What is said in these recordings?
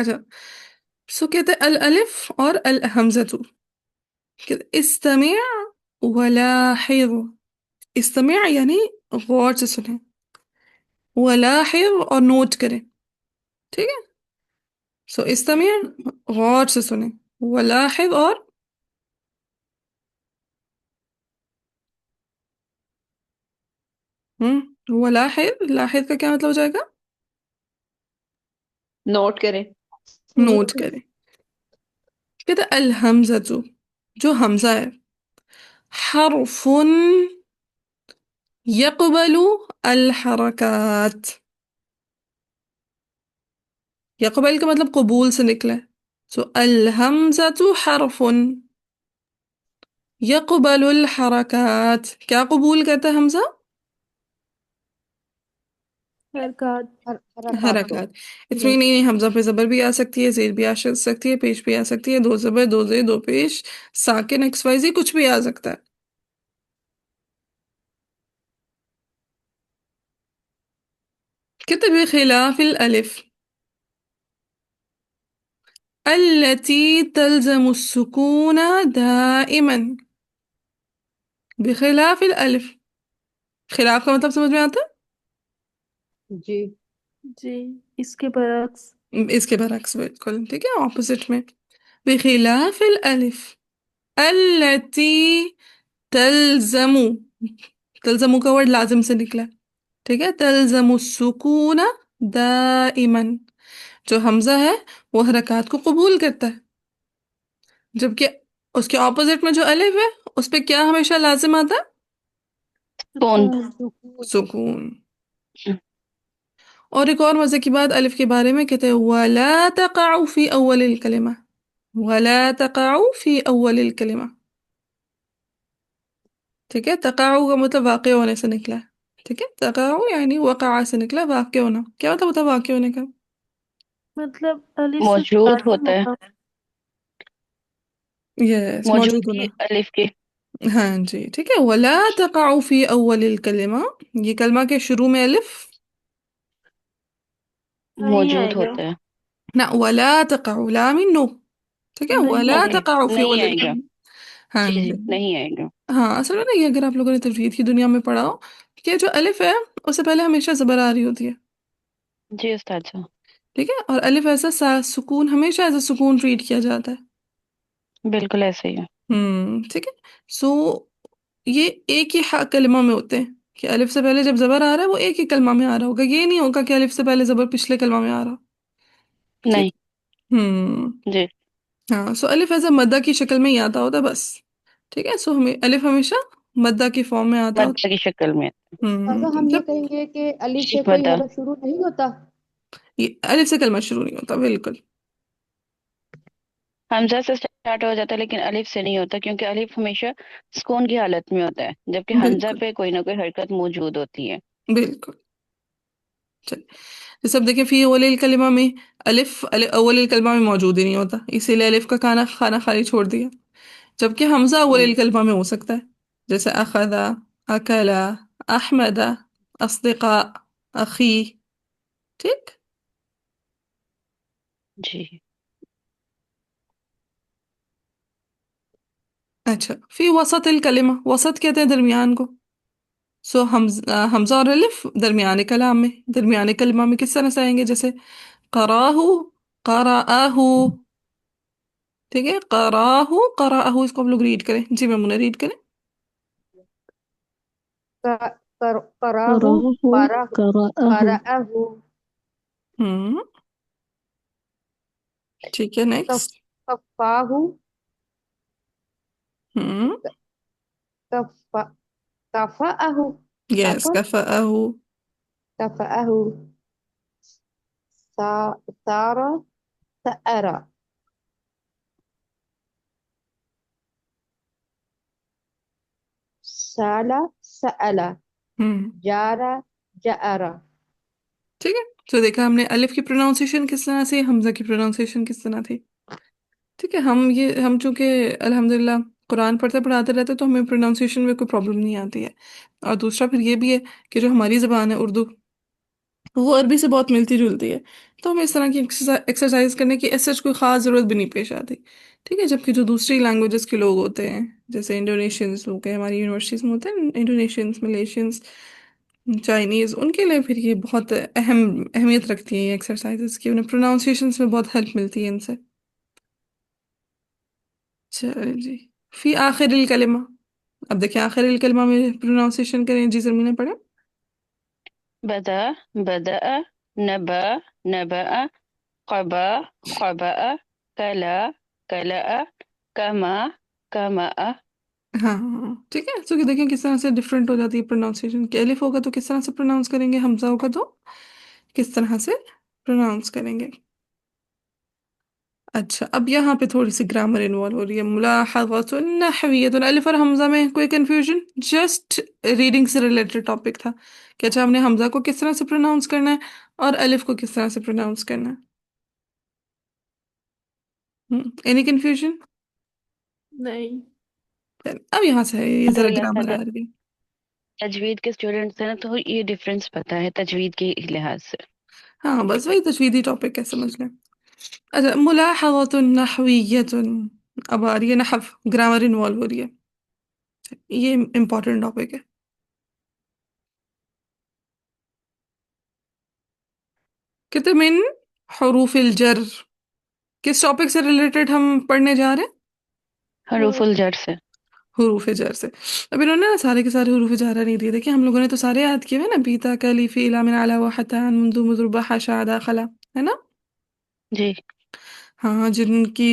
اچھا، سو کہتے ہیں الالف اور الحمزہ، کہتے استمع ولاحظ. استمع یعنی غور سے سنیں، ولاحظ اور نوٹ کریں. ٹھیک ہے، سو استمع غور سے سنیں، ولاحظ اور ولاحظ، لاحظ کا کیا مطلب ہو جائے گا؟ نوٹ کریں. نوٹ کریں. کہتے ہیں الحمزہ، جو حمزہ ہے، حرف يقبل الحرکات. یقبل کا مطلب قبول سے نکلا ہے. سو الحمزة حرف يقبل الحرکات. کیا قبول کرتا ہے حمزہ؟ حرکات. حرکات کو. حرکات. اس میں نہیں، حمزہ پہ زبر بھی آ سکتی ہے، زیر بھی آ سکتی ہے، پیش بھی آ سکتی ہے، دو زبر دو زیر دو پیش، ساکن ایکس وائی زی کچھ بھی آ سکتا ہے. کتب خلاف الالف التي تلزم السكون دائما. بخلاف الالف، خلاف کا مطلب سمجھ میں آتا جی. جی، اس کے برعکس. ہے؟ اس کے برعکس بالکل، ٹھیک ہے، اپوزٹ میں. بخلاف الالف التي تلزم، تلزم کا ورڈ لازم سے نکلا، ٹھیک ہے، تلزم السکون دائما. جو حمزہ ہے وہ حرکات کو قبول کرتا ہے، جبکہ اس کے اپوزٹ میں جو الف ہے اس پہ کیا ہمیشہ لازم آتا ہے؟ کون. سکون. سکون. اور ایک اور مزے کی بات الف کے بارے میں، کہتے ہیں وَلَا تَقَعُ فِي أَوَّلِ الْكَلِمَةِ. وَلَا تَقَعُ فِي أَوَّلِ الْكَلِمَةِ. ٹھیک ہے، تقاع کا مطلب واقع ہونے سے نکلا ہے. ٹھیک ہے، تقاع یعنی وقع سے نکلا، واقع ہونا. کیا مطلب ہوتا ہے واقع ہونے کا؟ مطلب الف سے موجود لازم ہوتا ہے. ہونا. یس، موجود ہونا. موجودگی الف کی. ہاں جی، ٹھیک ہے. وَلَا تَقَعُ فِي أَوَّلِ الْكَلِمَةِ، یہ کلمہ کے شروع میں الف نہیں موجود آئے گا. ہوتا ہے. نہ، وَلَا تَقَعُ لا من نو. ٹھیک ہے، نہیں وَلَا آئے اوکے. گا. تَقَعُ فِي نہیں أَوَّلِ آئے گا. الْكَلِمَةِ. ہاں جی جی، جی. نہیں آئے گا. ہاں، اصل میں نا یہ اگر آپ لوگوں نے تجوید کی دنیا میں پڑھا ہو کہ جو الف ہے اس سے پہلے ہمیشہ زبر آ رہی ہوتی ہے. جی استاد صاحب. ٹھیک ہے، اور الف ایسا سکون، ہمیشہ ایسا سکون ٹریٹ کیا جاتا ہے. بالکل ایسے ہی ہے. ٹھیک ہے. سو یہ ایک ہی کلمہ میں ہوتے ہیں کہ الف سے پہلے جب زبر آ رہا ہے وہ ایک ہی کلمہ میں آ رہا ہوگا، یہ نہیں ہوگا کہ الف سے پہلے زبر پچھلے کلمہ میں آ رہا. ٹھیک. نہیں. ہم جی. ہاں، سو الف ایسا مدہ کی شکل میں ہی آتا ہوتا ہے بس. ٹھیک ہے، سو ہمیں الف ہمیشہ مدہ کی فارم میں آتا مدہ ہوتا کی شکل میں. ہے. استاذہ ہم یہ جب کہیں گے کہ الف سے ٹھیک کوئی مدہ. حرف شروع نہیں ہوتا؟ یہ الف سے کلمہ شروع نہیں ہوتا، بالکل. حمزہ سے اسٹارٹ ہو جاتا ہے لیکن الف سے نہیں ہوتا، کیونکہ الف ہمیشہ سکون کی حالت میں ہوتا ہے، جبکہ حمزہ بالکل پہ کوئی نہ کوئی حرکت موجود ہوتی ہے. بالکل. چلیے، جیسے اب دیکھیں فی اول الکلمہ میں الف اول الکلمہ میں موجود ہی نہیں ہوتا، اسی لیے الف کا کھانا خالی چھوڑ دیا. جبکہ حمزہ اول ہم، الکلمہ میں ہو سکتا ہے، جیسے اخذا، اکلا، احمدا، اصدقاء، اخی. ٹھیک. جی. اچھا، فی وسط الکلمہ، وسط کہتے ہیں درمیان کو. سو حمزہ اور الف درمیانے کلام میں، درمیانے کلمہ میں کس طرح سے آئیں گے؟ جیسے قراہ، قرآہ. ٹھیک ہے، قراہ، قرآہ، اس کو ہم لوگ ریڈ کریں. جی میمونہ ریڈ کریں. قراہ، قرأہ قرأہ. قرأہ، ہم ٹھیک ہے، نیکسٹ. کفاہ، ہم کفاہ، یس، کفاہ. کفاہ، سارہ، سأرہ، سالہ، سألہ، ہم جارہ، جأرہ. ٹھیک ہے، تو دیکھا ہم نے الف کی پروناؤنسیشن کس طرح سے، حمزہ کی پروناؤنسیشن کس طرح تھی. ٹھیک ہے، ہم چونکہ الحمدللہ قرآن پڑھتے پڑھاتے رہتے تو ہمیں پروناؤنسیشن میں کوئی پرابلم نہیں آتی ہے. اور دوسرا پھر یہ بھی ہے کہ جو ہماری زبان ہے اردو، وہ عربی سے بہت ملتی جلتی ہے. تو ہمیں اس طرح کی ایکسرسائز کرنے کی ایسے کوئی خاص ضرورت بھی نہیں پیش آتی. ٹھیک ہے. جبکہ جو دوسری لینگویجز کے لوگ ہوتے ہیں جیسے انڈونیشینس لوگ ہیں ہماری یونیورسٹیز میں ہوتے ہیں انڈونیشینس ملیشینس چائنیز ان کے لیے پھر یہ بہت اہمیت رکھتی ہیں یہ ایکسرسائزز کی انہیں پروناؤنسیشنس میں بہت ہیلپ ملتی ہے ان سے. چلیں جی. فی آخر الکلمہ. اب دیکھیں آخر الکلمہ میں پروناؤنسیشن کریں جی زمینہ پڑھیں. بدا بدأ نبا نبأ قبا قبأ کلا کلأ کما کمأ. ہاں ٹھیک ہے. تو دیکھیں کس طرح سے ڈفرینٹ ہو جاتی ہے پروناؤنسیشن کہ الف ہوگا تو کس طرح سے پروناؤنس کریں گے حمزہ ہوگا تو کس طرح سے پروناؤنس کریں گے. اچھا اب یہاں پہ تھوڑی سی گرامر انوالو ہو رہی ہے. ملاحظۃ نحویۃ الف اور حمزہ میں کوئی کنفیوژن جسٹ ریڈنگ سے ریلیٹڈ ٹاپک تھا کہ اچھا ہم نے حمزہ کو کس طرح سے پروناؤنس کرنا ہے اور الف کو کس طرح سے پروناؤنس کرنا ہے. Any confusion? نہیں. اب یہاں سے یہ ذرا الحمدللہ گرامر اگر آ رہی ہے. تجوید کے اسٹوڈینٹس ہیں نا تو یہ ڈفرینس پتہ ہے تجوید کے لحاظ سے. ہاں بس وہی تجویدی ٹاپک ہے سمجھ لیں. اچھا ملاحظۃ نحویۃ. اب آ رہی ہے نحو گرامر انوالو ہو رہی ہے. یہ امپورٹنٹ ٹاپک ہے. کہتے من حروف الجر کس ٹاپک سے ریلیٹڈ ہم پڑھنے جا رہے ہیں؟ حروف الجر سے. حروف جر سے. اب انہوں نے نا سارے کے سارے حروف جارہ نہیں دیے. دیکھیں ہم لوگوں نے تو سارے یاد کیے ہوئے نا بیتا کلی فی لا من علا و حتی عن منذ مضربہ حاشا داخلہ ہے نا. جی ہاں جن کی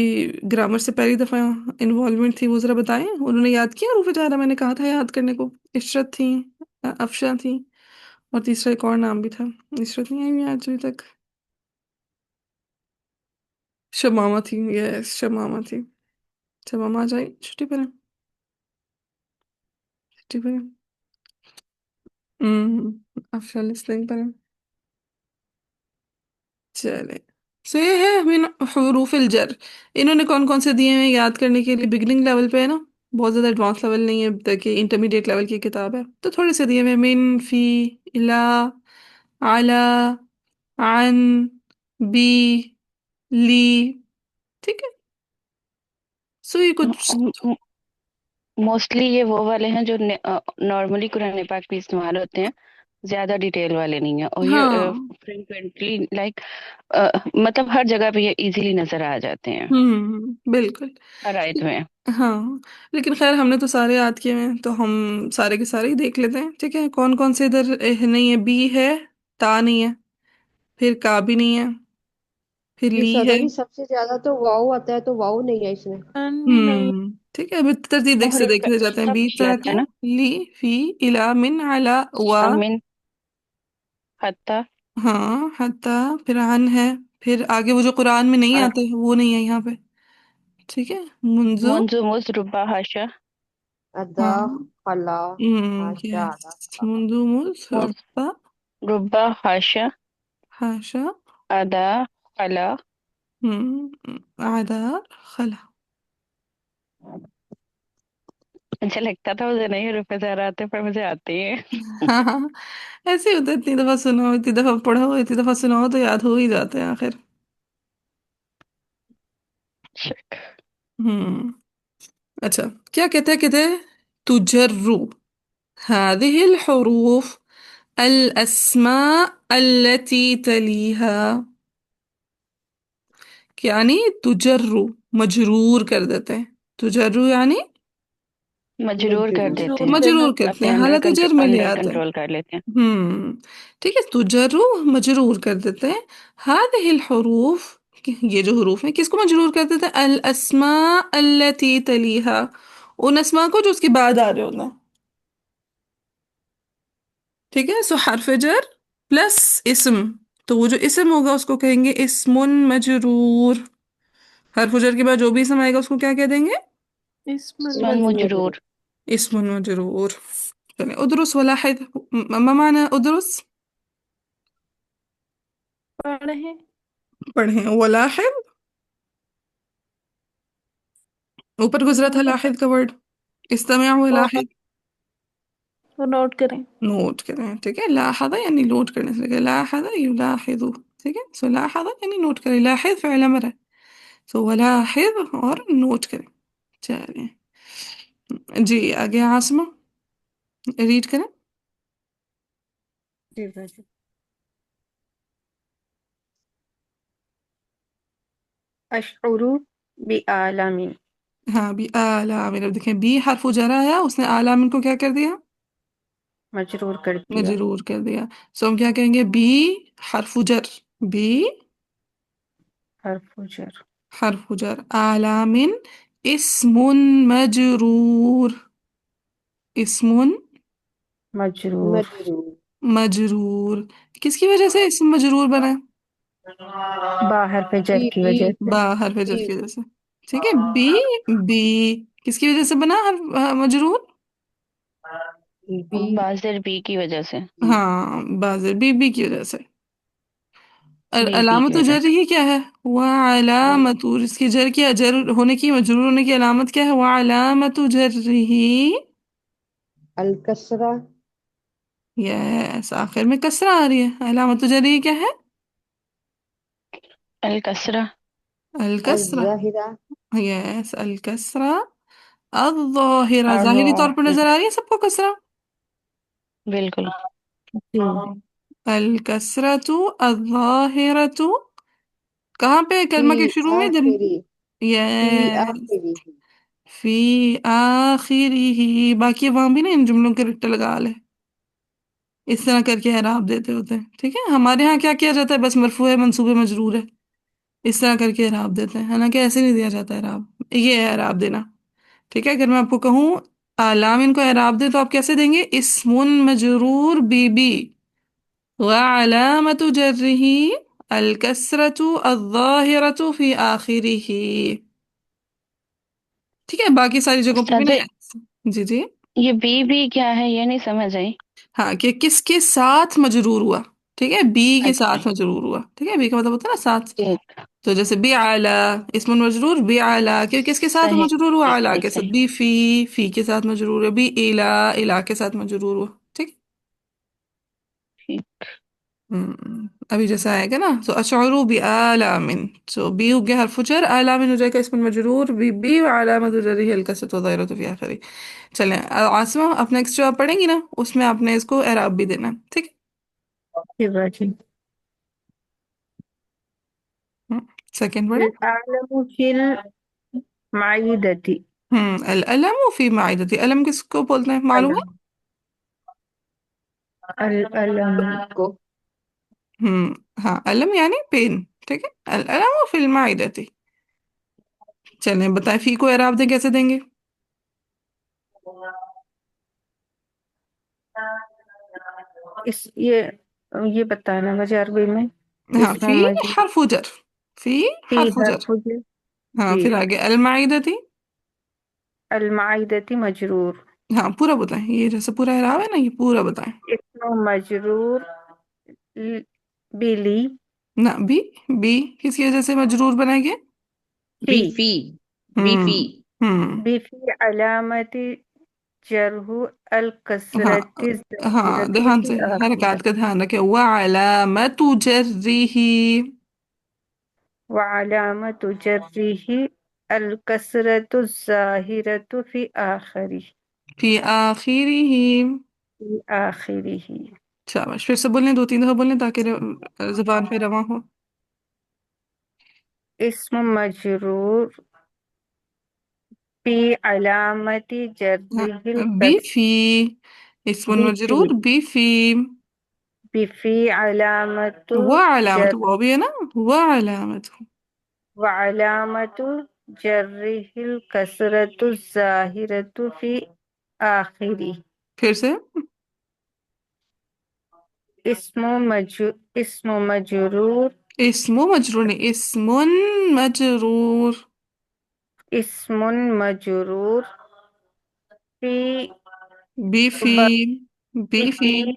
گرامر سے پہلی دفعہ انوالومنٹ تھی وہ ذرا بتائیں انہوں نے یاد کیا حروف جارہ. میں نے کہا تھا یاد کرنے کو. عشرت تھیں افشا تھیں اور تیسرا ایک اور نام بھی تھا. عشرت نہیں آئی ہوئی آج ابھی تک. شمامہ تھی. یس شمامہ تھی. شمامہ آ جائی چھٹی پر چھٹی پر افشا لسننگ پر. چلے سو یہ ہے من حروف الجر. انہوں نے کون کون سے دیے ہیں یاد کرنے کے لیے. بگننگ لیول پہ ہے نا بہت زیادہ ایڈوانس لیول نہیں ہے تاکہ انٹرمیڈیٹ لیول کی کتاب ہے تو تھوڑے سے دیے ہوئے من فی الا علی عن بی لی. ٹھیک ہے. سو یہ کچھ موسٹلی یہ وہ والے ہیں جو نارملی قرآن پاک میں استعمال ہوتے ہیں زیادہ ڈیٹیل والے نہیں ہیں اور یہ ہاں فرینکوینٹلی لائک مطلب ہر جگہ پہ یہ ایزیلی نظر آ جاتے ہیں بالکل. ہر آیت میں. ہاں لیکن خیر ہم نے تو سارے یاد کیے ہیں تو ہم سارے کے سارے ہی دیکھ لیتے ہیں. ٹھیک ہے. کون کون سے ادھر نہیں ہے. بی ہے تا نہیں ہے پھر کا بھی نہیں ہے پھر یہ لی ہے. صدر ہی سب سے زیادہ تو واؤ آتا ہے تو واؤ نہیں ہے اس میں. ان بھی نہیں. ٹھیک ہے. ابھی ترتیب دیکھ سے محرف دیکھتے جاتے ہیں. سب بی کچھ تا آتا کا ہے نا. لی فی الا من علا و امن حتی ہاں حتی پھر عن ہے پھر آگے وہ جو قرآن میں نہیں اور آتے وہ نہیں ہے یہاں پہ. ٹھیک ہے. منذ منذ مز ربا حاشا ادا ہاں خلا یس ماشاء منذ مذ مز ربا ربا حاشا حاشا ادا خلا. عدا خلا. مجھے لگتا تھا مجھے نہیں حروف زیادہ آتے پر مجھے آتے ہیں. ہاں ہاں ایسے ہی ہوتا ہے. اتنی دفعہ سنو اتنی دفعہ پڑھو اتنی دفعہ سناؤ تو یاد ہو ہی جاتے ہیں آخر. شک. ہم اچھا کیا کہتے ہیں تجرو هذه الحروف الأسماء التي تليها. یعنی تجرو مجرور کر دیتے ہیں. تجرو یعنی مجرور کر دیتے مجرور ہیں کرنا. مجرور کرتے اپنے ہیں حالت جر میں لے انڈر آتے ہیں. کنٹرول کر لیتے ہیں. ٹھیک ہے. تجرو مجرور کر دیتے ہیں. هذه الحروف یہ جو حروف ہیں کس کو مجرور کر دیتے ہیں. الاسماء التي تليها ان اسماء کو جو اس کے بعد آ رہے ہوتے ہیں. ٹھیک ہے. سو حرف جر پلس اسم تو وہ جو اسم ہوگا اس کو کہیں گے اسم مجرور. حرف جر کے بعد جو بھی اسم آئے گا اس کو کیا کہہ دیں گے. اسم اسم المجرور. مجرور. اسم مجرور. چلیں ادرس ولاحظ. ما معنی ادرس؟ پڑھیں. پڑھیں. ولاحظ اوپر گزرا تھا لاحظ کا ورڈ. استمع ولاحظ وہ نوٹ کریں. نوٹ کریں. ٹھیک ہے. لاحظ یعنی نوٹ کرنے سے لاحظ یلاحظ. ٹھیک ہے، سو لاحظ یعنی نوٹ کریں، لاحظ فعل امر ہے، سو ولاحظ اور نوٹ کریں. چلیں جی آگے عاصمہ ریڈ کریں. جی بھائی. اشعر بعالم. ہاں بی اعلیٰ، اب دیکھیں بی حرف جرا ہے، اس نے اعلیٰ من کو کیا کر دیا؟ مجرور کر دیا. مجرور کر دیا. سو ہم کیا کہیں گے؟ بی حرف جر، بی حرف جر. حرف جر، اعلیٰ من اسم مجرور، اسم مجرور. مجرور. کس کی وجہ سے اسم مجرور بنا؟ با حرف جر کی ہے وجہ سے. با حرف جر کی وجہ سے. ٹھیک ہے، بی بی کس کی وجہ سے بنا مجرور؟ بی. بازر بی کی وجہ سے، ہاں بازر بی بی کی وجہ سے. بی بی کی علامت وجہ جر سے. ہی کیا ہے؟ وعلامت، اس کی جر کیا، جر ہونے کی، مجرور ہونے کی علامت کیا ہے؟ وعلامت جر ہی، الکسرہ. یس آخر میں کسرہ آ رہی ہے. علامت جر ہی کیا ہے؟ الکسرہ. الکسرہ. الظاہرہ. یس الکسرہ الظاہرہ، ظاہری طور پر نظر الظاہرہ. آ رہی ہے سب کو کسرہ. بالکل. جی. الکسرۃ الظاہرۃ کہاں پہ ہے فی کلمہ کے شروع میں؟ جب آخری. فی یس آخری. فی آخرہ، باقی وہاں بھی نا ان جملوں کے رٹے لگا لے، اس طرح کر کے اعراب دیتے ہوتے ہیں. ٹھیک ہے، ہمارے ہاں کیا کیا جاتا ہے؟ بس مرفوع ہے، منصوب ہے، مجرور ہے، اس طرح کر کے اعراب دیتے ہیں، حالانکہ ایسے نہیں دیا جاتا اعراب. یہ ہے اعراب دینا. ٹھیک ہے، اگر میں آپ کو کہوں علام ان کو اعراب دے تو آپ کیسے دیں گے؟ اسم مجرور بی بی وعلامت جرہ الکسرۃ الظاہرۃ فی آخرہ. ٹھیک ہے، باقی ساری جگہوں پہ بھی استاد نہیں. جی جی یہ بی بی کیا ہے، یہ نہیں سمجھ آئی. ہاں، کہ کس کے ساتھ مجرور ہوا. ٹھیک ہے، بی کے اچھا ساتھ مجرور ہوا. ٹھیک ہے، بی کا مطلب ہوتا ہے نا ساتھ. ٹھیک. تو جیسے بی اعلی، اسم مجرور بی اعلی، کہ کس کے ساتھ صحیح مجرور ہوا؟ اعلی صحیح کے ساتھ. صحیح. بی فی، فی کے ساتھ مجرور ہے. بی الا، الا کے ساتھ مجرور ہوا. ٹھیک. ٹھیک. ابھی جیسا آئے گا نا، سو اشعر بعالم، سو بی ہو گیا حرف جر، علام ہو جائے گا اسم مجرور بی بی وعلامت جرہ الکسرۃ والظاہرۃ فی آخرہ. چلیں عاصمہ اب نیکسٹ جو آپ پڑھیں گی نا اس میں آپ نے اس کو اعراب بھی دینا ہے. ٹھیک جی بھائی. ہے، سیکنڈ پڑھیں. العالم فی المعیدتی. العلم فی معدتی، علم کس کو بولتے ہیں معلوم ہے؟ علم. العلم کو. ہاں علم یعنی پین. ٹھیک ہے، العلم فی المعدتی. چلیں بتائیں فی کو اعراب دیں، کیسے دیں گے؟ اس یہ بتانا مجھے عربی میں. ہاں اسم فی مجرور. حرف جر، فی فی حرف جر. حرف جر. ہاں جی. پھر آگے المعدتی. المعیدتی مجرور. ہاں پورا بتائیں، یہ جیسے پورا اعراب ہے نا یہ پورا بتائیں. اسم مجرور بلی. نہ بی، بی کس کی وجہ سے مجرور بنائے گے؟ فی. بی ہوں فی. بفی علامت جرح ہاں الکسرت ہاں الظاہرۃ دھیان فی سے آخرہ. حرکات کا دھیان رکھے. وعلامت جرہ، وعلامت جرہ الکسرت الظاہرۃ فی آخرہ. فی آخرہ. فی آخرہ. شاباش، پھر سے بولیں، دو تین دفعہ بولیں تاکہ زبان پہ رواں ہو. اسم مجرور فی علامت جرہ بی الکسر. فی، اسم بفی. مجرور بی فی. بفی علامت وہ علامت، جر. وہ بھی ہے نا، وہ علامت. وعلامت جرہ الکسرۃ الظاہرۃ فی آخرہ. پھر سے اسم مجرور. اسم مجرور نہیں، اسم مجرور. اسم مجرور فی بی فی، بی فی. بفی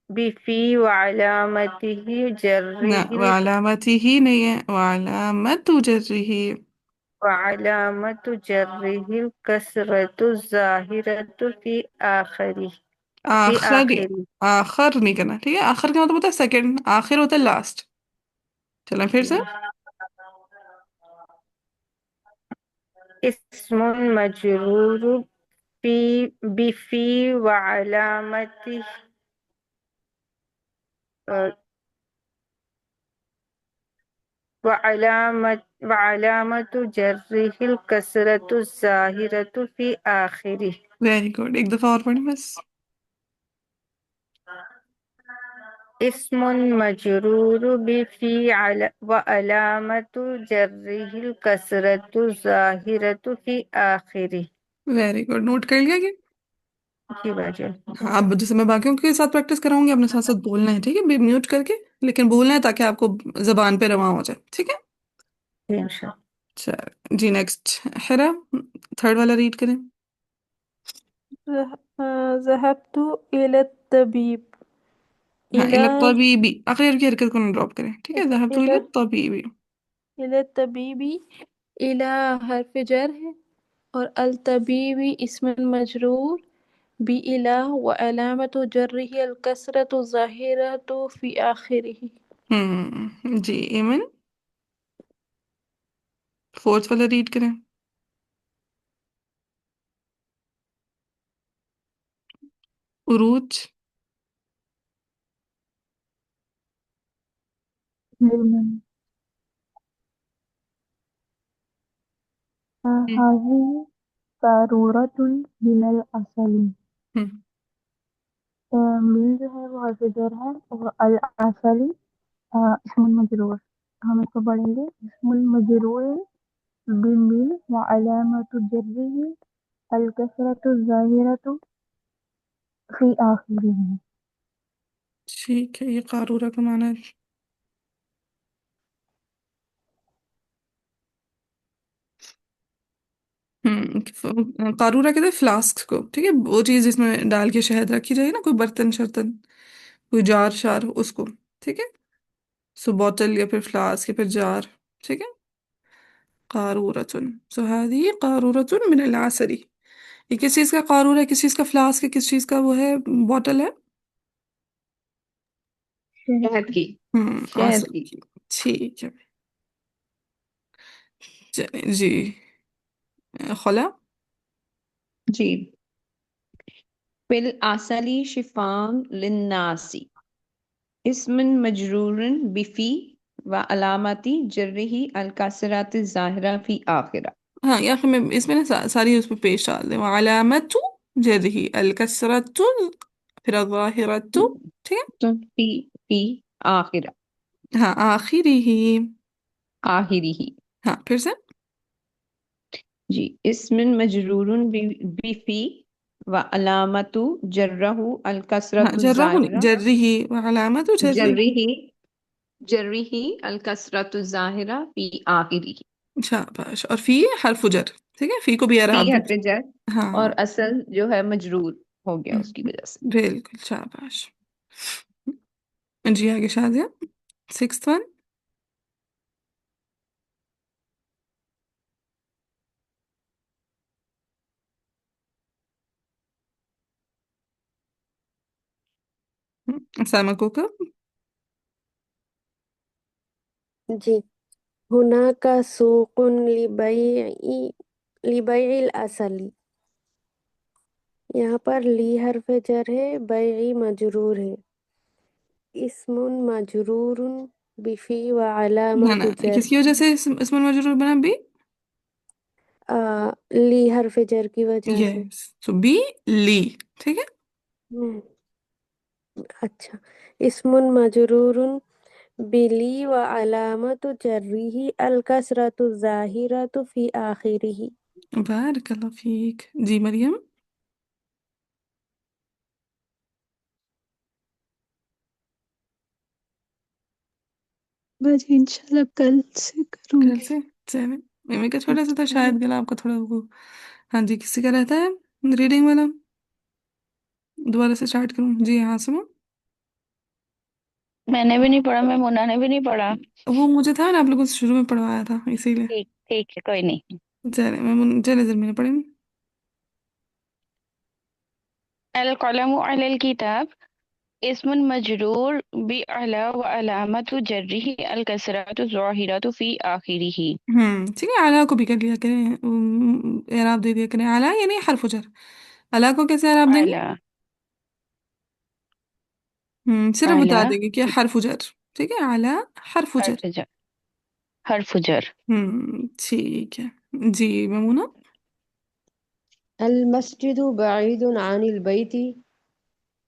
بفی وعلامتہ جرہ نہ وعلامت ہی نہیں ہے، وعلامت جرہ. وعلامت جرہ الکسرۃ الظاہرۃ فی آخرہ. فی آخر، آخری. آخر نہیں کرنا. ٹھیک ہے، آخر کا مطلب ہوتا ہے سیکنڈ، آخر ہوتا ہے لاسٹ. چلیں پھر سے. اسم مجرور في بفي وعلامته وعلامة جره الكسرة الظاهرة في آخره. Very good. ایک دفعہ اور پڑھیں بس. اسم مجرور بفي وعلامة جره الكسرة الظاهرة في آخره. Very good. نوٹ کر لیا کہ جی باجی. ہاں اب جیسے میں باقیوں کے ساتھ پریکٹس کراؤں گی اپنے ساتھ ساتھ بولنا ہے ٹھیک ہے میوٹ کر کے لیکن بولنا ہے تاکہ آپ کو زبان پہ رواں ہو جائے ٹھیک ہے. جی انشاءاللہ. چل جی نیکسٹ حرا تھرڈ والا ریڈ کریں. ذهبت إلى الطبيب. ہاں إلى الطبیبی آخری حرف کی حرکت کو نہ ڈراپ کریں ٹھیک ہے. ذهبت الى إلى الطبیبی. إلى الطبيب. إلى حرف جر ہے اور الطبيب اسم مجرور بإلى وعلامة جره الكسرة الظاهرة في آخره. جی ایمن فورتھ والا ریڈ کریں. عروج هذه قارورة من العسل. ہم، مل جو ہے وہ حرف جر ہے اور العسل اسم المجرور. ہم اس کو پڑھیں گے اسم المجرور بالمل وعلامة جره الكسرة الظاهرة في آخره. ٹھیک ہے. یہ قارورہ کا معنی ہے. قارورہ کہتے ہیں فلاسک کو ٹھیک ہے وہ چیز جس میں ڈال کے شہد رکھی جائے نا کوئی برتن شرتن کوئی جار شار اس کو ٹھیک ہے. سو بوتل یا پھر فلاسک یا پھر جار ٹھیک ہے. قارورۃ سو هذه قارورۃ من العسل. یہ کس چیز کا قارورہ ہے کس چیز کا فلاسک ہے کس چیز کا وہ ہے بوتل ہے. شہد کی. شہد عسل کی. کی. ٹھیک ہے چلیں جی. خلا جی بالعسل شفاء للناس اسم مجرور بفی وعلامتی جرہ الکسرات الظاہرہ فی آخرہ. ہاں یا پھر میں اس میں نا ساری اس پہ پیش ڈال دیں علامت جرہی الکسرت پھر الظاہرت ٹھیک تو فی آخرہ ہے. ہاں آخری ہی. آخری ہی. ہاں پھر سے. جی اسم مجرور بفی وعلامت جرہ ہاں الکسرۃ جرہ نہیں الظاہرہ جرہی علامت جرہی. جرہ الکسرۃ الظاہرہ فی آخری. شاباش. اور فی حرف جر ٹھیک ہے فی کو بھی فی اعراب حرف دیتے. جر ہاں اور اصل جو ہے مجرور ہو گیا اس کی وجہ سے. بالکل شاباش. جی آگے شادیہ سکس ون. سائمہ کوکر. جی هناك سوق لبيع العسل. یہاں پر لی حرف جر ہے بیعی مجرور ہے اسم مجرور بفی نہ وعلامت کس کی وجہ سے اسم المجرور بنا بی. لی حرف جر کی وجہ سے. یس سو بی لی ٹھیک ہے. ہم، اچھا اسم مجرور بلی وعلامت جرہ الکسرۃ الظاہرۃ فی آخرہ. بارک اللہ فیک. جی مریم. بس انشاءاللہ کل سے کروں کل گی. سے چلیں میرے کا چھوٹا سا تھا شاید گلا آپ کا تھوڑا وہ. ہاں جی کسی کا رہتا ہے ریڈنگ والا دوبارہ سے اسٹارٹ کروں. جی ہاں سمو. میں نے بھی نہیں پڑھا میں مونا نے بھی نہیں پڑھا. وہ مجھے تھا نا آپ لوگوں سے شروع میں پڑھوایا تھا اسی لیے. ٹھیک ٹھیک ہے کوئی نہیں. چلے چلے ذر میں نے پڑھیں القلم علی الکتاب اسم مجرور بعلا وعلامة جره الكسرة الظاهرة في آخره. ٹھیک ہے، اعلیٰ کو بھی کر لیا کریں، اعراب دے دیا کریں، اعلیٰ یعنی حرف جر، اعلیٰ کو کیسے اعراب دیں گے؟ أعلى. صرف بتا أعلى دیں گے کہ حرف جر، ٹھیک ہے، اعلیٰ حرف جر۔ حرف جر. حرف جر. ٹھیک ہے جی ممونہ۔ المسجد بعيد عن البيت.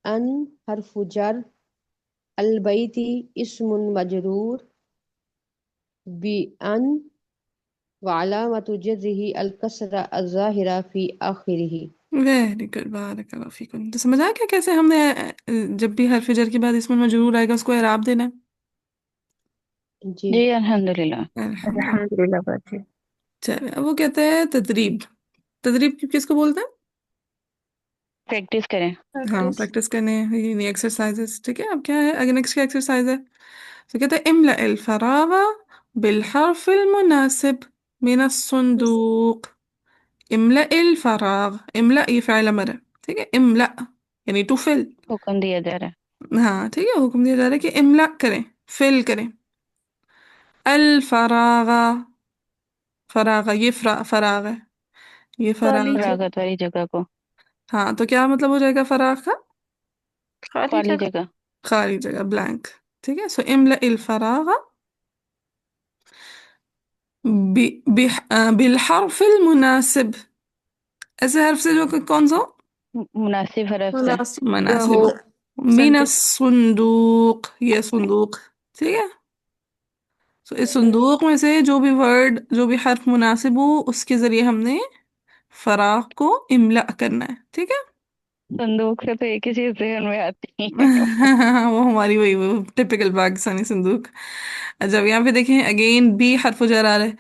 أن حرف جر. البيت اسم مجرور بأن وعلامة جره الكسرة الظاهرة في آخره. ویری گڈ، بارک اللہ فیکم۔ تو سمجھ آیا کیا کیسے ہم نے جب بھی حرف جر کے بعد اسم مجرور آئے گا اس کو اعراب دینا جی جی الحمد للہ. ہے؟ الحمدللہ۔ الحمدللہ باجی۔ چلے اب وہ کہتے ہیں تدریب، تدریب کس کو بولتے ہیں؟ پریکٹس کریں. ہاں پریکٹس کرنے، یعنی ایکسرسائزز، ٹھیک ہے۔ اب کیا ہے، اگر نیکسٹ کیا ایکسرسائز ہے تو کہتے ہیں املأ الفراغ بالحرف المناسب من الصندوق۔ املأ الفراغ، املأ یہ فعل امر ہے، ٹھیک ہے، املأ یعنی ٹو فل، حکم دیا جا رہا ہے. ہاں ٹھیک ہے، حکم دیا جا رہا ہے کہ املأ کریں، فل کریں۔ الفراغ، فراغ یہ فراغ ہے، یہ فراغ خالی ہے، جگہ، فراغت والی جگہ کو. ہاں تو کیا مطلب ہو جائے گا فراغ کا؟ خالی خالی جگہ۔ جگہ. خالی جگہ، بلینک، ٹھیک ہے۔ سو املأ الفراغ بالحرف المناسب، ایسے حرف سے جو کہ کون سا ہو؟ مناسب حرف سے. مناسب مناسب ہو ہو۔ من سینٹینس۔ الصندوق، یہ صندوق، ٹھیک ہے۔ سو اس صندوق میں سے جو بھی ورڈ، جو بھی حرف مناسب ہو اس کے ذریعے ہم نے فراغ کو املا کرنا ہے، ٹھیک ہے۔ صندوق سے تو ایک ہی چیز ذہن میں آتی ہے. وہ ہماری وہی وہ ٹپکل پاکستانی صندوق۔ جب یہاں پہ دیکھیں اگین بی حرف جر آ رہا ہے،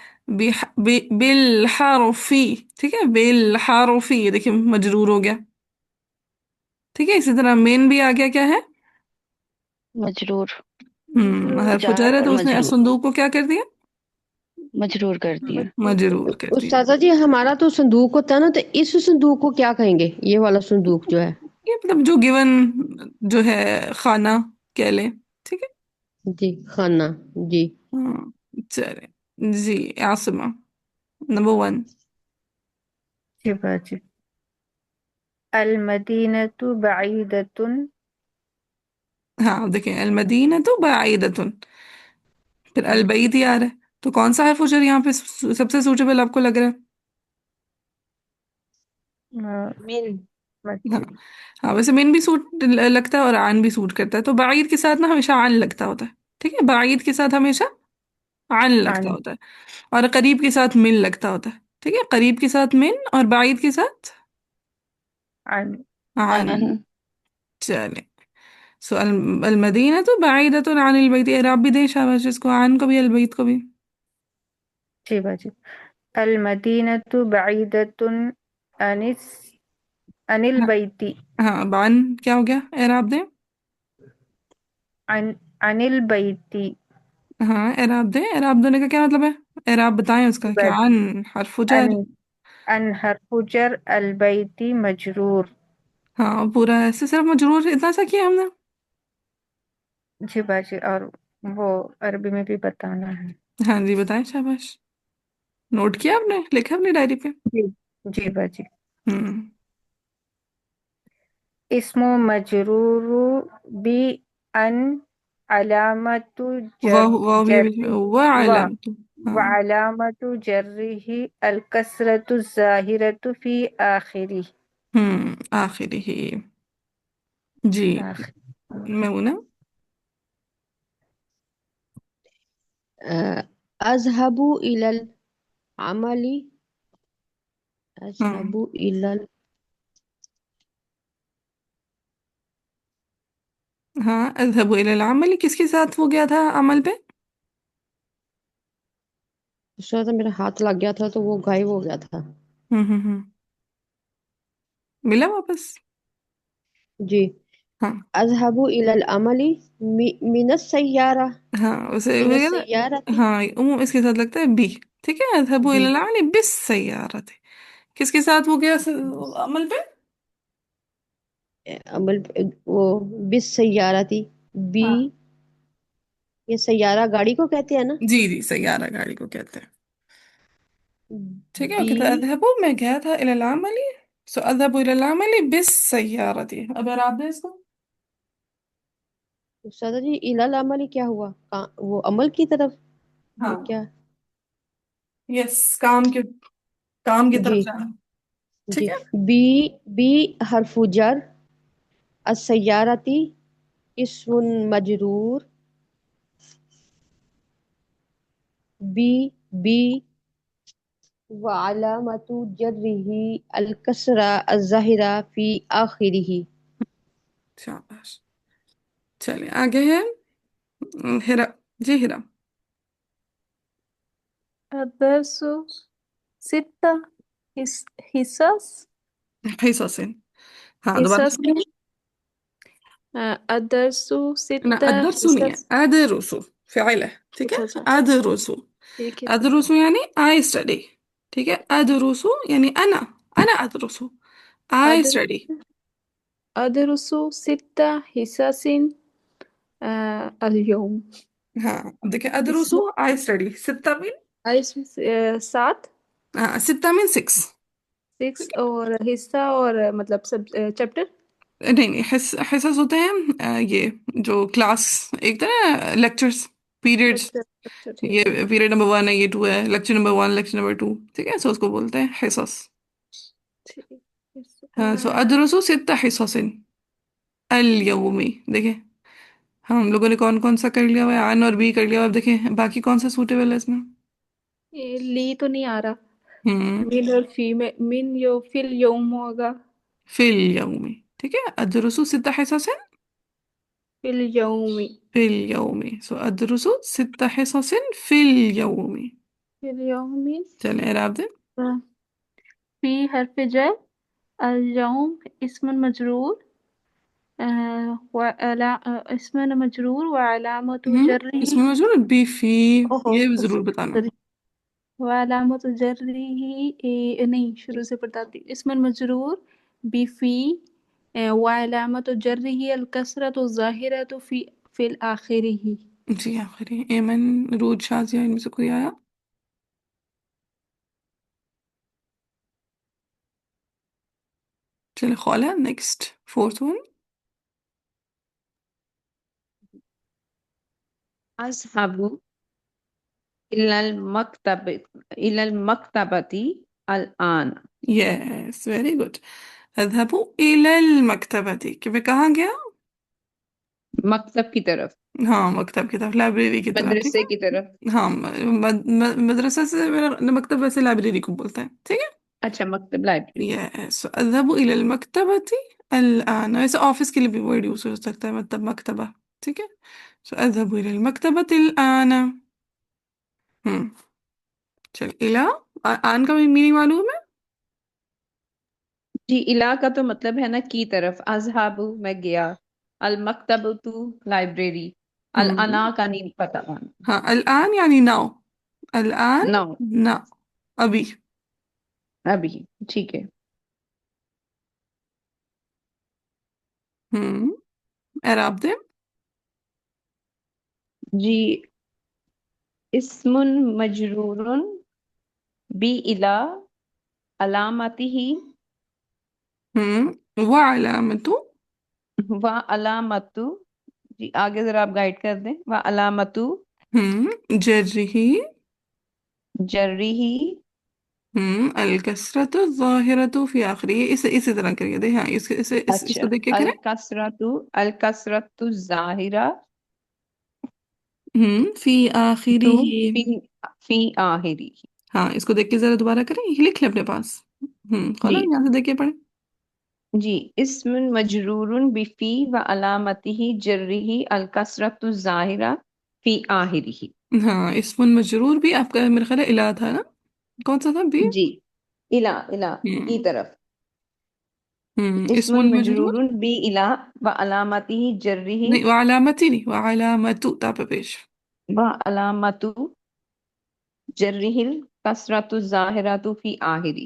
بالحرفی، ٹھیک ہے، بالحرفی، یہ دیکھیں مجرور ہو گیا، ٹھیک ہے۔ اسی طرح مین بھی آ گیا، کیا ہے؟ مجرور. حرف جر جار ہے اور تو اس نے مجرور. صندوق کو کیا کر دیا؟ مجرور کر دیا. مجرور کر دیا۔ استاذہ جی ہمارا تو صندوق ہوتا ہے نا، تو اس صندوق کو کیا کہیں گے؟ یہ والا صندوق جو ہے؟ یہ مطلب جو گیون جو ہے خانہ کہہ لیں، ٹھیک ہے۔ جی خانہ. جی چلے جی عاصمہ نمبر 1۔ جی باجی۔ المدینۃ بعیدۃ، ہاں دیکھیں المدینہ تو بعیدۃ، پھر البعید ہی آ رہا ہے، تو کون سا حرف جر یہاں پہ سب سے سوٹیبل آپ کو لگ رہا من. ہے؟ ہاں ہاں ویسے من بھی سوٹ لگتا ہے اور عن بھی سوٹ کرتا ہے، تو بعید کے ساتھ نا ہمیشہ عن لگتا ہوتا ہے، ٹھیک ہے، بعید کے ساتھ ہمیشہ عن لگتا عن ہوتا ہے، اور قریب کے ساتھ من لگتا ہوتا ہے، ٹھیک ہے، قریب کے ساتھ من اور بعید کے ساتھ عن عن۔ ان. چلیں سو المدینہ تو بعیدۃ عن البیت، اعراب بھی دیں شاباش اس کو، عن کو بھی البیت کو بھی۔ جی باجی۔ المدینۃ بعیدۃ عن البیت، ہاں اب عن کیا ہو گیا، اعراب دیں، عن البیت، ہاں اعراب دیں، اعراب دینے کا کیا مطلب ہے، اعراب بتائیں اس کا، کہ عن حرف جر، عن حرف جر البیت مجرور۔ ہاں پورا ایسے صرف مجرور اتنا سا کیا ہم نے؟ جی باجی، اور وہ عربی میں بھی بتانا ہے۔ ہاں جی بتائیں شاباش، نوٹ کیا آپ نے، لکھا اپنی ڈائری پہ؟ جی جی باجی۔ ہوں اسم مجرور بأن علامت واو بھی جره وعلامت، ہاں وعلامت جره الكسرة الظاهرة في آخره۔ آخری ہی، جی میں ہوں نا۔ اذهب الى العمل. ہاں اذهب الى ہاں اذهب الى العمل کس کے ساتھ وہ گیا تھا عمل پہ؟ استاذہ میرا ہاتھ لگ گیا تھا تو وہ غائب ہو گیا تھا. ہوں ملا واپس؟ جی ہاں اذهب الى العمل من السيارة. ہاں اسے من السيارة. ہاں عموم اس کے ساتھ لگتا ہے بی، ٹھیک ہے، اذهب جی الى العمل بالسيارة، کس کے ساتھ وہ گیا عمل پہ؟ عمل وہ بس سیارہ تھی بی ہاں یہ سیارہ گاڑی کو کہتے ہیں نا جی جی، سیارہ گاڑی کو کہتے ہیں. ٹھیک ہے، بی اوکے. تو اذهب میں گیا تھا الى العمل. سو اذهب الى العمل بالسيارة. اب آپ دیں اس کو. استاد جی الال عمل کیا ہوا وہ عمل کی طرف ہاں یہ کیا یس، کام کی جی طرف جانا. جی ٹھیک ہے. بی بی حرف جر السیارتی اسم مجرور بی بی وعلامت جرہ الکسرہ الظاہرہ فی آخرہ. شاباش. چلیے آگے ہے ہیرا. جی ہیرا. الدرس ستة حصص حصص. ہاں دوبارہ حصص سے. الدرس نا ستة الدرس نہیں ہے، حصص. ادرسو فعل ہے. ٹھیک ہے. اچھا اچھا ادرسو. ٹھیک ہے. ادرسو یعنی آئی اسٹڈی. ٹھیک ہے. ادرسو یعنی انا ادرسو آئی أدرس اسٹڈی. أدرس ستة حصص اليوم. ہاں اب دیکھیں اسم ادرسو آئی اسٹڈی. ستہ مین سات ستہ مین 6. سکس اور حصہ اور مطلب سب چیپٹر. نہیں نہیں، حصص ہوتے ہیں یہ جو کلاس ایک طرح لیکچرز پیریڈز. لیکچر لیکچر یہ ٹھیک ہے. پیریڈ نمبر 1 ہے، یہ 2 ہے، لیکچر نمبر 1 لیکچر نمبر 2. ٹھیک ہے. سو اس کو بولتے ہیں حصص. ٹھیک. ہاں سو ادرسو ستہ حصص اليومی. دیکھیں ہم لوگوں نے کون کون سا کر لیا ہوا ہے، ان اور بی کر لیا ہوا. اب دیکھیں باقی کون سا سوٹیبل ہے اس میں. یہ لی تو نہیں آ رہا. ہوں من اور فی میں من یو فی اليوم ہوگا. فی الیومی. ٹھیک ہے. ادرسو ستہ حصص فی اليوم. فی الیومی. سو ادرسو ستہ حصص فی الیومی. فی اليوم. چلیں اعراب دیں. فی حرف جر اليوم اسم مجرور اسم مجرور وعلامة جره. اس میں مجبور بی فی. اوہو یہ بھی ضرور بتانا. sorry. وعلامة جره نہیں شروع سے بتاتی. اسم مجرور بفی وعلامة جره الكسرة الظاهرة في الآخره. جی آخری ایمن رود شازیہ ان میں سے کوئی آیا. چلے خالہ نیکسٹ فورتھ ون. اذهب الى المكتبة الآن. Yes very good. اذهب الى المکتبة کہ میں کہاں گیا. مکتب کی طرف، ہاں مکتب کی طرف، لائبریری کی طرف. ٹھیک مدرسے ہے. کی طرف. ہاں مدرسہ سے میرا مکتب ویسے لائبریری کو بولتا ہے. ٹھیک ہے. اچھا مکتب لائبریری. یس اذهب الى المكتبة الآن. ویسے آفس کے لیے بھی ورڈ یوز ہو سکتا ہے، مطلب مکتبہ. ٹھیک ہے. سو اذهب الى المكتبة الآن. چل الى آن کا میننگ معلوم ہے. جی الا کا تو مطلب ہے نا کی طرف. اذهب میں گیا، المکتب تو لائبریری، ہم، الانا کا نہیں پتا. ہاں الآن یعنی ناؤ. الآن نو نا ابھی. ابھی. ٹھیک ہے. اعراب دیں. جی اسم مجرور بی الا علامته وعلامت. و علامت. جی آگے ذرا آپ گائڈ کر دیں. و علامت جرہی. جرہ الکسرۃ الظاہرۃ فی آخری. اسی طرح کریے دے. ہاں اس اچھا کو دیکھ کے کریں. الکسرت الظاہرہ فی آخری. تو فی آخری. ہاں اس کو دیکھ کے ذرا دوبارہ کریں. یہ لکھ لیں اپنے پاس. جی خلاص یہاں سے دیکھ کے پڑھیں. جی اسم مجرور بفی و علامتہ جرہ الکسرت الظاہرہ فی آخرہ. ہاں اسم مجرور بھی آپ کا میرا خیال ہے الہ تھا نا. کون سا تھا بی. جی الا کی طرف. اسم اسم مجرور. مجرور بی الا و علامتہ جرہ نہیں وعلامتی نہیں، وعلامت تا پہ پیش. و علامت جرہ الکسرت الظاہرہ فی آخرہ.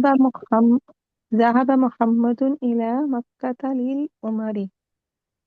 ذهب ذهب محمد إلى مكة للعمرة.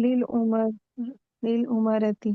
للعمر للعمرة.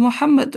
محمد،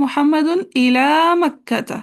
محمد إلى مكة।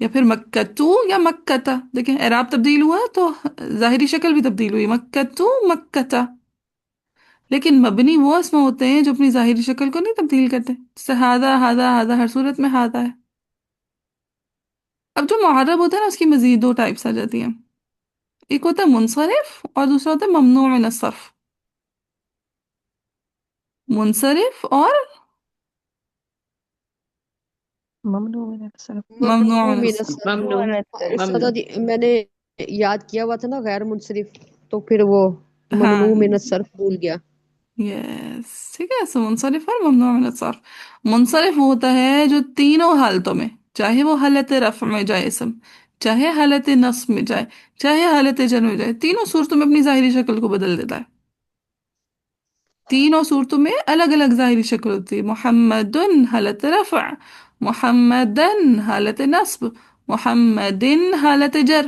یا پھر مکتو یا مکتا. دیکھیں اعراب تبدیل ہوا تو ظاہری شکل بھی تبدیل ہوئی، مکتو مکتا. لیکن مبنی وہ اسم ہوتے ہیں جو اپنی ظاہری شکل کو نہیں تبدیل کرتے، جیسے ہاذا ہاذا ہاذا، ہر صورت میں ہاذا ہے. اب جو معرب ہوتا ہے نا اس کی مزید دو ٹائپس آ جاتی ہیں، ایک ہوتا ہے منصرف اور دوسرا ہوتا ہے ممنوع من الصرف. منصرف اور ممنوع من الصرف. ممنوع ممنوع من من الصرف. الصرف. ممنوع عن استاد الصرف. جی میں نے یاد کیا ہوا تھا نا غیر منصرف، تو پھر وہ ہاں ممنوع من الصرف بھول گیا. یس ٹھیک ہے. سو منصرف اور ممنوع من الصرف. منصرف وہ ہوتا ہے جو تینوں حالتوں میں، چاہے وہ حالت رفع میں جائے اسم، چاہے حالت نصب میں جائے، چاہے حالت جر میں جائے، تینوں صورتوں میں اپنی ظاہری شکل کو بدل دیتا ہے. تینوں صورتوں میں الگ الگ ظاہری شکل ہوتی ہے. محمد حالت رفع، محمدن حالت نصب، محمدن حالت جر.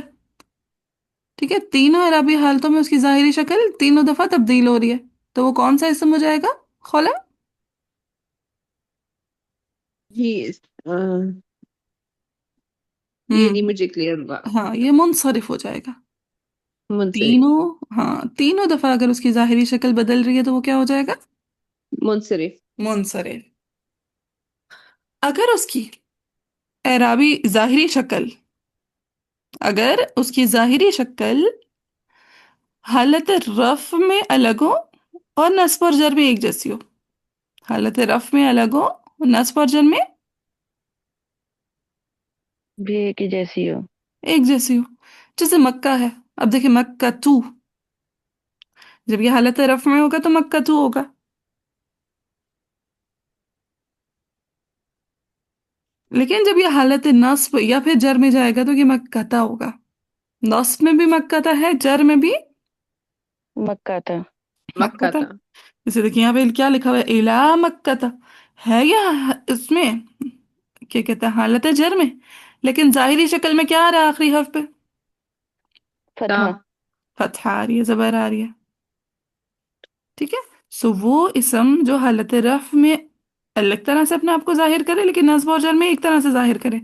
ٹھیک ہے، تینوں اعرابی حالتوں میں اس کی ظاہری شکل تینوں دفعہ تبدیل ہو رہی ہے. تو وہ کون سا اسم ہو جائے گا خولا؟ جی یہ نہیں مجھے کلیئر ہوا. ہاں یہ منصرف ہو جائے گا. منصرف. تینوں، ہاں تینوں دفعہ اگر اس کی ظاہری شکل بدل رہی ہے تو وہ کیا ہو جائے گا؟ منصرف. منصرف. اگر اس کی اعرابی ظاہری شکل، اگر اس کی ظاہری شکل حالت رفع میں الگ ہو اور نصب اور جر میں ایک جیسی ہو، حالت رفع میں الگ ہو، نصب اور جر میں بھی ایک ہی جیسی ہو. ایک جیسی ہو. جیسے مکہ ہے، اب دیکھیں مکہ تو، جب یہ حالت رفع میں ہوگا تو مکہ تو ہوگا، لیکن جب یہ حالت نصب یا پھر جر میں جائے گا تو یہ مکتا ہوگا. نصب میں بھی مکتا ہے، جر میں بھی مکہ تھا. مکہ مکتا. تھا. جیسے دیکھیں یہاں پہ کیا لکھا ہوا ہے، الا مکتا ہے، یا اس میں کیا کہتا ہے حالت جر میں، لیکن ظاہری شکل میں کیا آ رہا ہے آخری حرف پہ؟ تا. فتحہ. فتحہ آ رہی ہے، زبر آ رہی ہے. ٹھیک ہے. سو وہ اسم جو حالت رفع میں الگ طرح سے اپنے آپ کو ظاہر کرے لیکن نصب اور جر میں ایک طرح سے ظاہر کرے،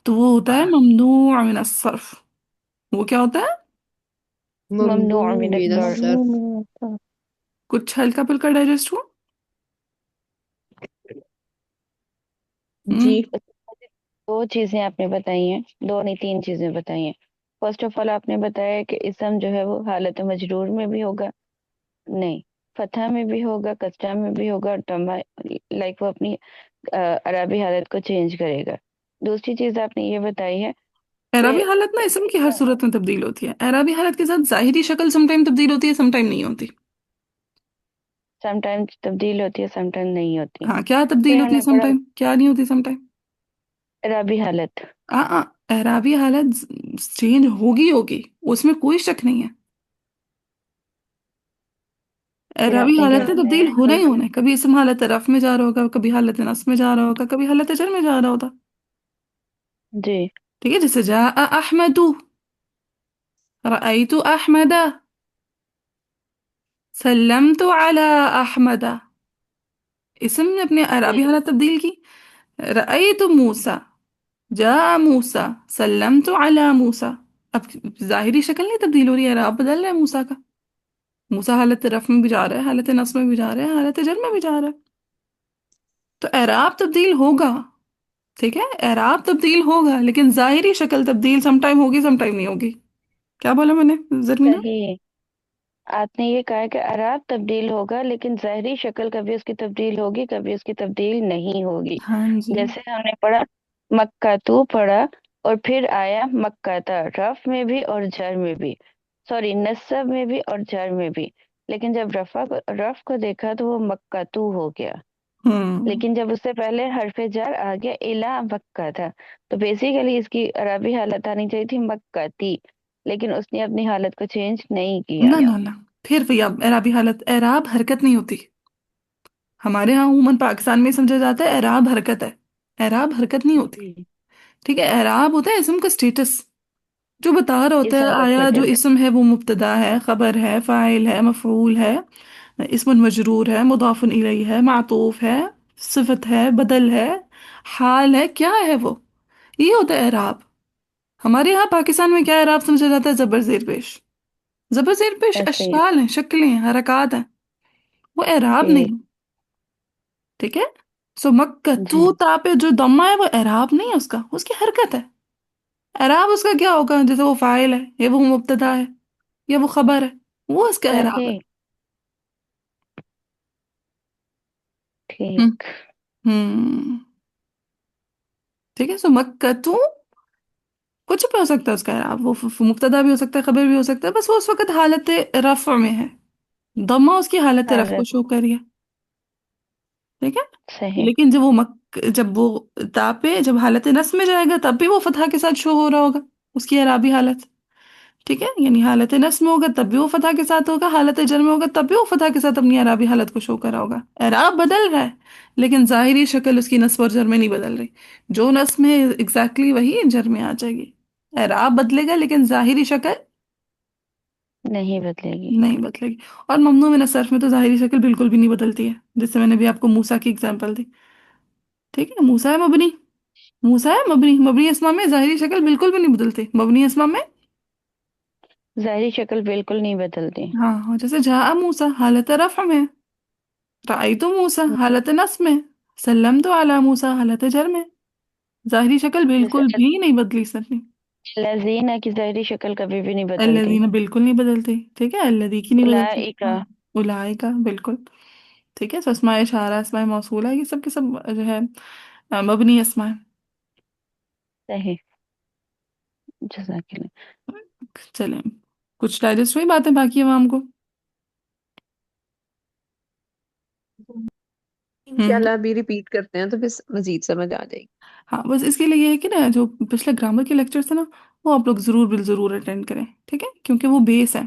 تو وہ ہوتا ہے ممنوع من الصرف. وہ کیا ہوتا ہے؟ ممنوع ممنوع من من الصرف. ممنوع الصرف. من الصرف. کچھ ہلکا پھلکا ڈائجسٹ ہوا؟ جی. دو چیزیں آپ نے بتائی ہیں، دو نہیں تین چیزیں بتائی ہیں. فرسٹ آف آل آپ نے بتایا کہ اسم جو ہے وہ حالت مجرور میں بھی ہوگا، نہیں فتح میں بھی ہوگا، کسرہ میں بھی ہوگا، لائک وہ اپنی عربی حالت کو چینج کرے گا. دوسری چیز آپ نے یہ بتائی ہے کہ اعرابی حالت نا اسم کی ہر صورت میں تبدیل ہوتی ہے. اعرابی حالت کے ساتھ ظاہری شکل سم ٹائم تبدیل ہوتی ہے، سم ٹائم نہیں ہوتی. سم ٹائم تبدیل ہوتی ہے، سم ٹائم نہیں ہوتی. ہاں کیا تبدیل پھر ہم ہوتی ہے نے سم پڑھا ٹائم، کیا نہیں ہوتی سم ٹائم؟ عربی حالت. ہاں اعرابی حالت چینج ہوگی ہوگی، اس میں کوئی شک نہیں ہے. پھر اعرابی آپ نے کیا حالت میں تبدیل بتایا ہونا ہی ہونا ہے. کبھی اسم حالت رفع میں جا رہا ہوگا، کبھی حالت نصب میں جا رہا ہوگا، کبھی حالت جر میں جا رہا ہوتا. جی. ٹھیک ہے. جیسے جاء احمد، رأيت احمد، سلمت على احمد. اسم نے اپنی جی. اعرابی حالت تبدیل کی. رأيت موسیٰ، جاء موسیٰ، سلمت على موسیٰ. اب ظاہری شکل نہیں تبدیل ہو رہی ہے، اعراب بدل رہا ہے موسیٰ کا. موسیٰ حالت رفع میں بھی جا رہا ہے، حالت نصب میں بھی جا رہا ہے، حالت جر میں بھی جا رہا ہے. تو اعراب تبدیل ہوگا، ٹھیک ہے، اعراب تبدیل ہوگا لیکن ظاہری شکل تبدیل سم ٹائم ہوگی، سم ٹائم نہیں ہوگی. کیا بولا میں نے زرمینا؟ صحیح. آپ نے یہ کہا کہ عرب تبدیل ہوگا لیکن ظاہری شکل کبھی اس کی تبدیل ہوگی، کبھی اس کی تبدیل نہیں ہوگی. ہاں جی. جیسے ہم نے پڑھا مکہ تو پڑھا اور پھر آیا مکہ تا، رف میں بھی اور جر میں بھی، سوری نصب میں بھی اور جر میں بھی. لیکن جب رف کو دیکھا تو وہ مکہ تو ہو گیا، لیکن جب اس سے پہلے حرف جر آ گیا الا مکہ تھا، تو بیسیکلی اس کی عربی حالت آنی چاہیے تھی مکہ تی، لیکن اس نے اپنی حالت کو چینج نہیں کیا. نہ نہ نہ، پھر وہی اعرابی حالت، اعراب حرکت نہیں ہوتی. ہمارے ہاں عموماً پاکستان میں سمجھا جاتا ہے اعراب حرکت ہے، اعراب حرکت نہیں ہوتی. جی. ٹھیک ہے. اعراب ہوتا ہے اسم کا سٹیٹس، جو بتا رہا ہوتا ہے اسم کا آیا جو status. اسم ہے وہ مبتدا ہے، خبر ہے، فاعل ہے، مفعول ہے، اسم مجرور ہے، مضاف الیہ ہے، معطوف ہے، صفت ہے، بدل ہے، حال ہے، کیا ہے وہ. یہ ہوتا ہے اعراب. ہمارے یہاں پاکستان میں کیا اعراب سمجھا جاتا ہے؟ زبر زیر پیش. زبر زیر پیش ایسے ہی اشکال ہیں، شکلیں ہیں، حرکات ہیں، وہ اعراب ٹھیک. نہیں. ٹھیک ہے. سو مکہ جی تو تا پہ جو ضمہ ہے وہ اعراب نہیں ہے، اس کی حرکت ہے. اعراب اس کا کیا ہوگا؟ جیسے وہ فاعل ہے، یا وہ مبتدا ہے، یا وہ خبر ہے، وہ اس کا اعراب ہے. صحیح. ٹھیک. ہم ٹھیک ہے. سو مکہ تو کچھ بھی ہو سکتا ہے اس کا اعراب، وہ مبتدا بھی ہو سکتا ہے، خبر بھی ہو سکتا ہے، بس وہ اس وقت حالت رفع میں ہے، ضمہ اس کی حالت رفع کو حالت. شو کریے. ٹھیک ہے. صحیح. لیکن جب وہ تا پہ جب حالت نصب میں جائے گا تب بھی وہ فتح کے ساتھ شو ہو رہا ہوگا، اس کی اعرابی حالت. ٹھیک ہے. یعنی حالت نصب میں ہوگا تب بھی وہ فتح کے ساتھ ہوگا، حالت جر میں ہوگا تب بھی وہ فتح کے ساتھ اپنی اعرابی حالت کو شو کر رہا ہوگا. اعراب بدل رہا ہے لیکن ظاہری شکل اس کی نصب اور جر میں نہیں بدل رہی. جو نصب میں ایگزیکٹلی وہی جر میں آ جائے گی. اعراب بدلے گا لیکن ظاہری شکل نہیں بدلے گی. نہیں بدلے گی. اور ممنوع من الصرف میں تو ظاہری شکل بالکل بھی نہیں بدلتی ہے، جس سے میں نے بھی آپ کو موسیٰ کی اگزامپل دی. ٹھیک ہے. موسیٰ ہے مبنی، موسیٰ ہے مبنی، مبنی اسما میں ظاہری شکل بالکل بھی نہیں بدلتی. مبنی اسما میں ظاہری شکل بالکل نہیں بدلتی. ہاں جیسے جاء موسیٰ حالت رفع میں، رأیت موسیٰ حالت نصب میں، سلمت علی موسیٰ حالت جر میں. ظاہری شکل جیسے بالکل بھی نہیں بدلی سر نے. الذین کی ظاہری شکل کبھی بھی نہیں بدلتی. الذین بالکل نہیں بدلتی. ٹھیک ہے. الذی کی نہیں بدلتی. اولئک. ہاں اولئک بالکل. ٹھیک ہے. سو اسماء اشارہ، اسماء موصولہ، یہ سب کے سب جو ہے مبنی اسماء ہیں. صحیح. جزاک اللہ. چلیں کچھ ڈائجسٹ ہوئی باتیں باقی عوام کو؟ انشاءاللہ ابھی ریپیٹ کرتے ہیں تو پھر مزید سمجھ آ جائے گی. ہاں بس اس کے لیے یہ ہے کہ نا جو پچھلے گرامر کے لیکچر تھے نا وہ آپ لوگ ضرور بالضرور اٹینڈ کریں. ٹھیک ہے. کیونکہ وہ بیس ہے.